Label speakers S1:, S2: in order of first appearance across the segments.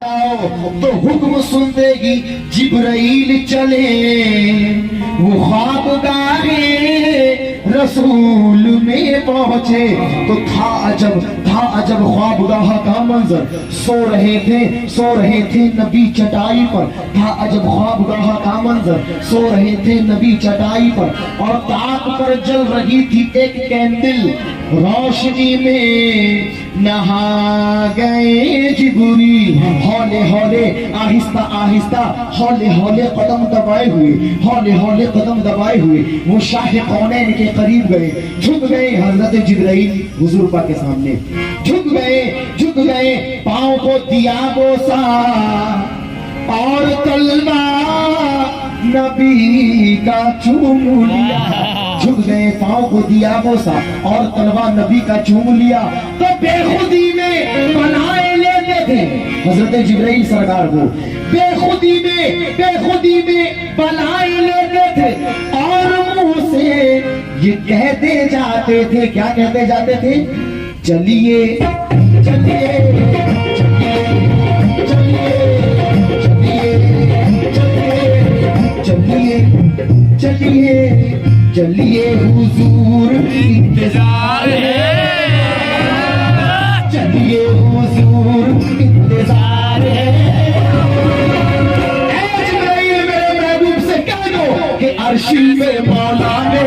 S1: तो हुक्म सुन देगी जिब्राइल चले वो ख्वाबगाहे रसूल में पहुंचे। तो था अजब ख्वाबगाह का मंजर। सो रहे थे नबी चटाई पर। था अजब ख्वाबगाह का मंजर। सो रहे थे नबी चटाई पर और ताक पर जल रही थी एक कैंडल। रोशनी में नहा गए जिब्रील। हौले हौले आहिस्ता आहिस्ता हौले हौले कदम दबाए हुए वो शाह कौनैन के करीब गए। झुक गए हजरत जिब्राइल हुजूर पाक के सामने। झुक गए पाँव को दिया बोसा और तलवा नबी का चूम लिया। झुक गए पाँव को दिया बोसा और तलवा नबी का चूम लिया। तो बेखुदी में बनाए लेते थे हजरत जिब्राइल सरकार को। बेखुदी में बनाए लेते थे और मुंह से ये कहते जाते थे। क्या कहते जाते थे? चलिए चलिए चलिए हुजूर इंतजार है। चलिए हुजूर इंतजार है। मेरे महबूब से कह दो कि अर्शी में मौला ने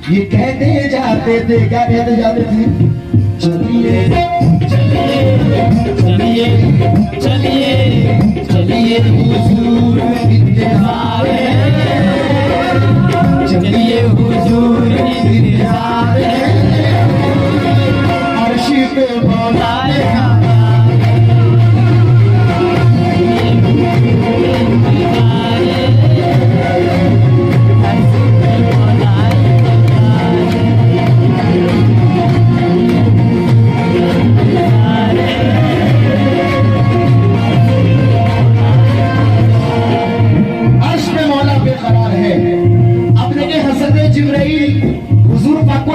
S1: ये कहते जाते थे। क्या कहते जाते थे? चलिए चलिए चलिए चलिए हुजूर इंतजार है। चलिए हुजूर इंतजार है। अर्शी पे मौला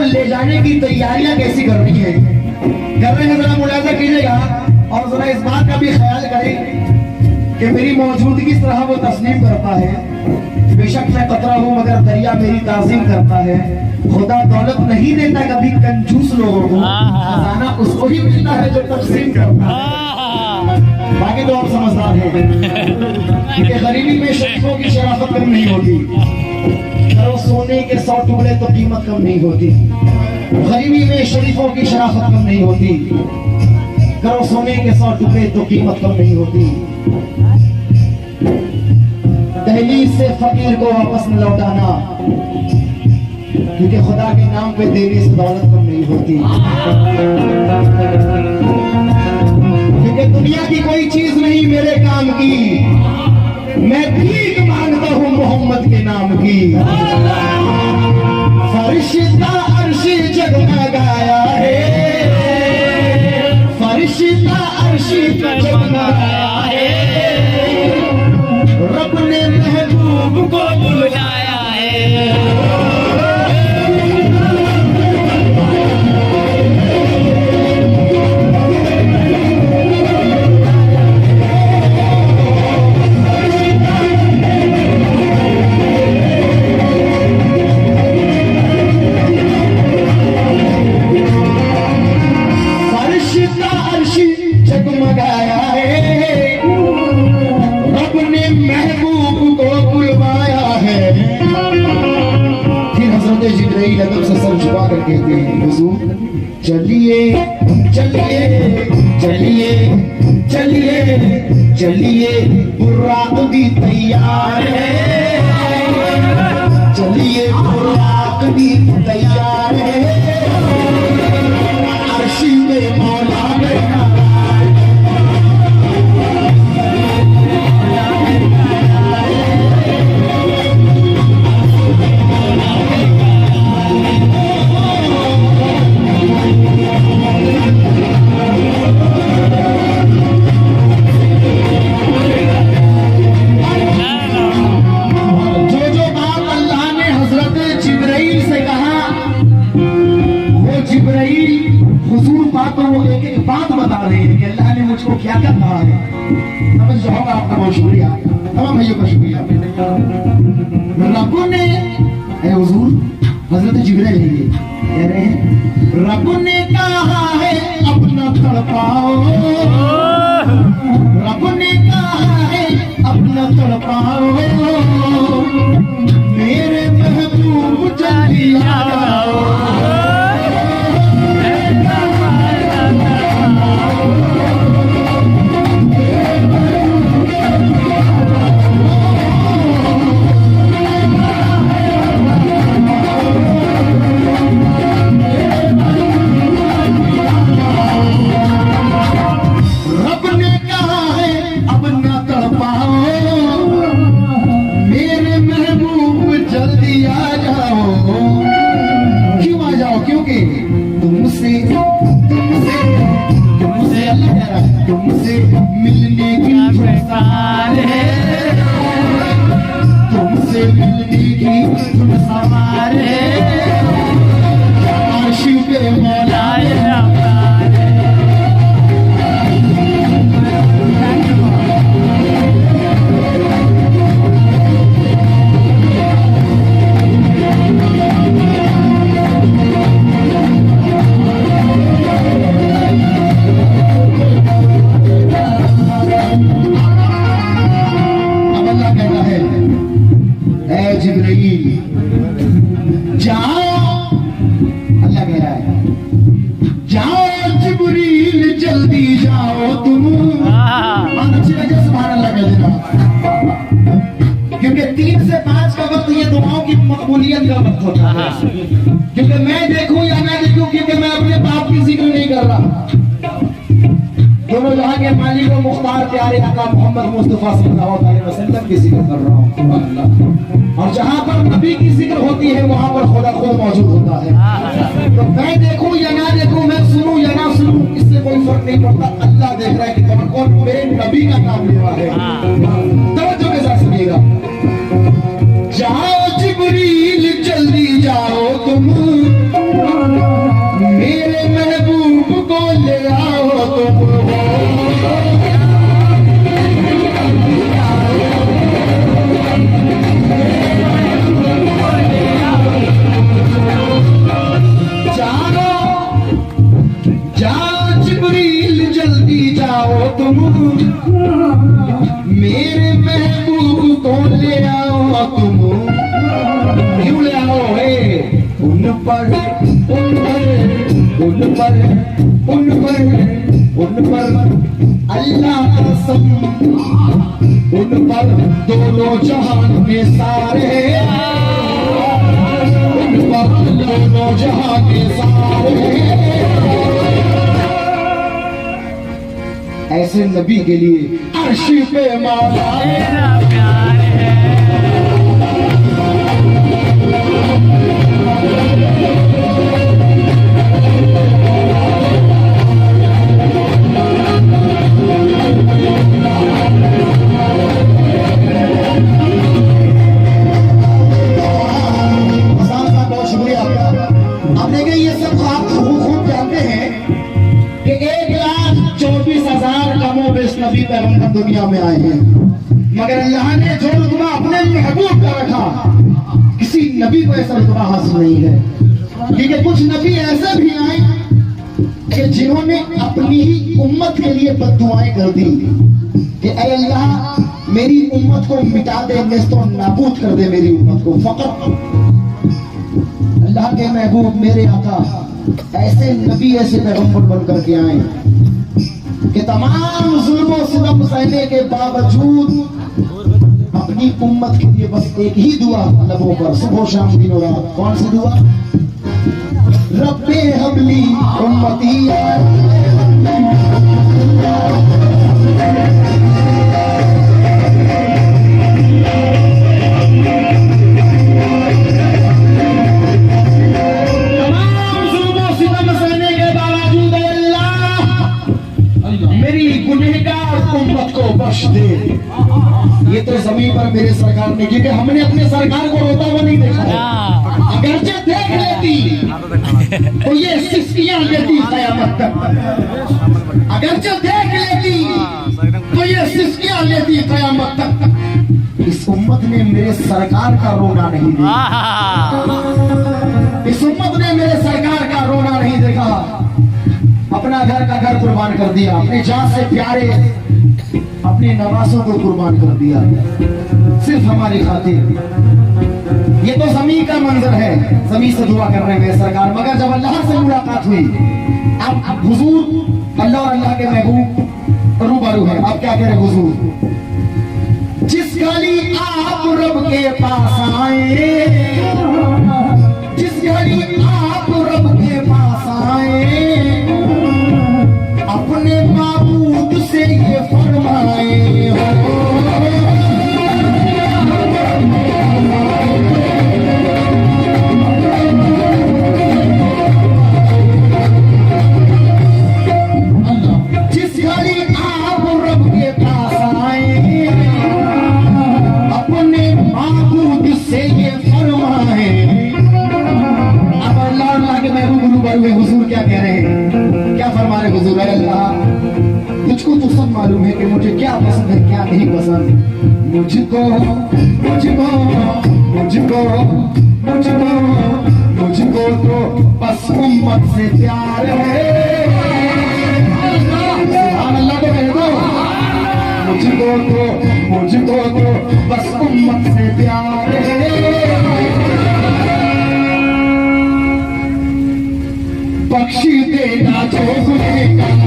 S1: ले जाने की तैयारियां कैसी कर रही है। कर रहे हैं, जरा मुलाजा कीजिएगा और जरा इस बात का भी ख्याल करें कि मेरी मौजूदगी इस तरह वो तस्लीम करता है। बेशक मैं कतरा हूं मगर दरिया मेरी ताज़ीम करता है। खुदा दौलत नहीं देता कभी कंजूस लोगों को, खजाना उसको ही मिलता है जो तकसीम करता है। बाकी तो आप समझदार हैं कि गरीबी में शरीफों की शराफत कम नहीं होती। करो सोने के 100 टुकड़े तो कीमत कम नहीं होती। गरीबी में शरीफों की शराफत कम नहीं होती। करो सोने के 100 टुकड़े तो कीमत कम नहीं होती। दहलीज से फकीर को वापस न लौटाना, क्योंकि खुदा के नाम पे देने से दौलत कम नहीं होती। क्योंकि दुनिया की कोई चीज नहीं मेरे काम की। मैं भीख मांगता हूँ मोहम्मद के नाम की। फरिश्ता अर्शी जगमगाया है। फरिश्ता अर्शी जगमगाया है। रब ने महबूब को बुलाया है। कहते हैं हुजूर चलिए चलिए चलिए चलिए चलिए बुर्राक भी तैयार है। चलिए बुर्राक भी तैयार रही है कि अल्लाह ने मुझको क्या क्या कहा है। समझ जाऊंगा, आपका बहुत शुक्रिया, तमाम भाइयों का शुक्रिया। रब ने हुजूर हजरत जिब्राइल कह रहे हैं, रब ने कहा है अपना तड़पाओ, रब ने कहा है अपना तड़पाओ, मेरे महबूब जल्दी आओ। तुमसे मिलने की सवाल है, तुमसे मिलने की सवाल है, आशिक़ पे मौला मकबूलियत का वक्त होता है। क्योंकि मैं देखूं या ना देखूं, क्योंकि मैं अपने बाप की जिक्र नहीं कर रहा, दोनों जहां के मालिक और मुख्तार प्यारे आका मोहम्मद मुस्तफा सल्लल्लाहु अलैहि वसल्लम की जिक्र कर रहा हूं। और जहां पर नबी की जिक्र होती है वहां पर खुदा खुद मौजूद होता है। तो मैं देखूं या ना देखूं, मैं सुनूं या ना सुनूं, इससे कोई फर्क नहीं पड़ता। अल्लाह देख रहा है कि कौन मेरे नबी का काम ले रहा है। तवज्जो के साथ सुनिएगा। जाओ जिब्रील जल्दी जाओ तुम, मेरे महबूब को ले आओ तुम। जाओ जिब्रील जल्दी जाओ तुम, मेरे महबूब को ले आओ तुम। क्यों ले आओ? उन पर अल्लाह कसम, उन पर दोनों जहान में सारे, उन पर दोनों जहान में सारे। ऐसे नबी के लिए अर्श पे मौला मेरा प्यार है। बहुत शुक्रिया आपका। अब देखिए ये सब आप खूब जानते हैं कि 1,24,000 कमोबेश नबी पैगंबर दुनिया में आए हैं, मगर अल्लाह ने जो रुतबा अपने महबूब का रखा, किसी नबी को ऐसा रुतबा हासिल नहीं है। क्योंकि कुछ नबी ऐसे भी आए कि जिन्होंने अपनी ही उम्मत के लिए बद्दुआएं कर दी कि ऐ अल्लाह मेरी उम्मत को मिटा दे, नेस्तो नाबूद कर दे मेरी उम्मत को। फकत अल्लाह के महबूब मेरे आका ऐसे नबी ऐसे पैगंबर बनकर के आए कि तमाम जुल्म और सितम सहने के बावजूद अपनी उम्मत के लिए बस एक ही दुआ लबों पर सुबह शाम दिन और रात। कौन सी दुआ? रब्बे हबली उम्मती। दे। ये तो जमीन पर मेरे सरकार ने, क्योंकि हमने अपने सरकार को रोता हुआ नहीं देखा है। अगरचे देख लेती तो ये सिस्कियां लेती कयामत तक। अगर जो देख लेती तो ये सिस्कियां लेती कयामत तक। इस उम्मत ने मेरे सरकार का रोना नहीं देखा, इस उम्मत ने मेरे सरकार का रोना नहीं देखा। अपना घर का घर कुर्बान कर दिया, अपनी जान से प्यारे अपने नवासों को कुर्बान कर दिया सिर्फ हमारी खातिर। ये तो जमीन का मंजर है, जमीन से दुआ कर रहे हैं सरकार। मगर जब अल्लाह से मुलाकात हुई, अब हुजूर अल्लाह और अल्लाह के महबूब रूबरू है। अब क्या कह रहे हुजूर, जिस घड़ी आप रब के पास आए, जिस घड़ी आप रब के पास आए, अपने माबूद से ये फरमाए हो, जिस घड़ी आप रब के पास आए, अपने माबूद से ये फरमाए। अब अल्लाह के महबूब रूबरू है, हुजूर क्या कह रहे हैं, क्या फरमा रहे हुजूर? अल्लाह तुझको तो सब मालूम है कि मुझे क्या पसंद है क्या नहीं पसंद। मुझको मुझको मुझको मुझको मुझको तो बस उम्मत से प्यार है। अल्लाह को कह दो, मुझको तो बस उम्मत से प्यार है। बख्शी देना जो गुनेगार,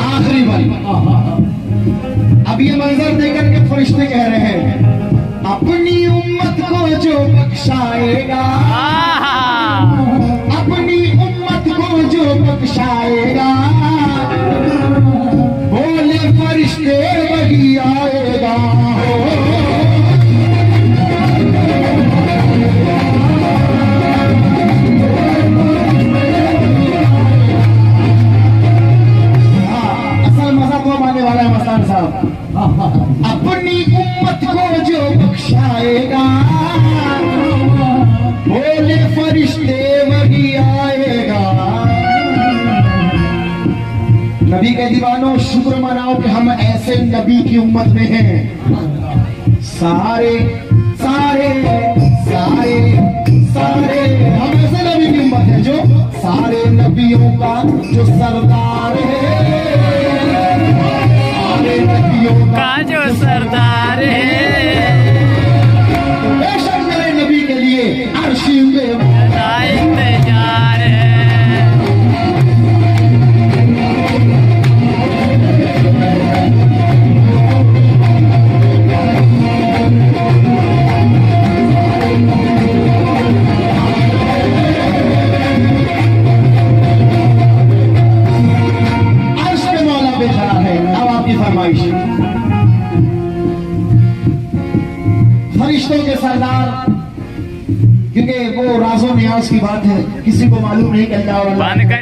S1: आखिरी बारी। अब ये मंजर देकर के फरिश्ते कह रहे हैं, अपनी उम्मत को जो बख्शाएगा, अपनी उम्मत को जो बख्शाएगा, बोले फरिश्ते वही आएगा। असल मजा तो आने वाला है मस्तान साहब। अपनी उम्मत को जो बख्शाएगा, बोले फरिश्ते वही आएगा। नबी के दीवानों, शुक्र मनाओ कि हम ऐसे नबी की उम्मत में हैं। सारे सारे सारे सारे हम ऐसे नबी की उम्मत है जो सारे नबियों का जो सरदार है, सारे नबियों का
S2: जो सरदार है।
S1: बेशक मेरे नबी के लिए अर्शी पे
S2: इंतजार है।
S1: अर्श पे मौला पे खड़ा है। अब आपकी फरमाइश, फरिश्तों के सरदार, क्योंकि वो राजों न्याज की बात है, किसी को मालूम नहीं कि अल्लाह और अल्लाह
S2: बंद कर।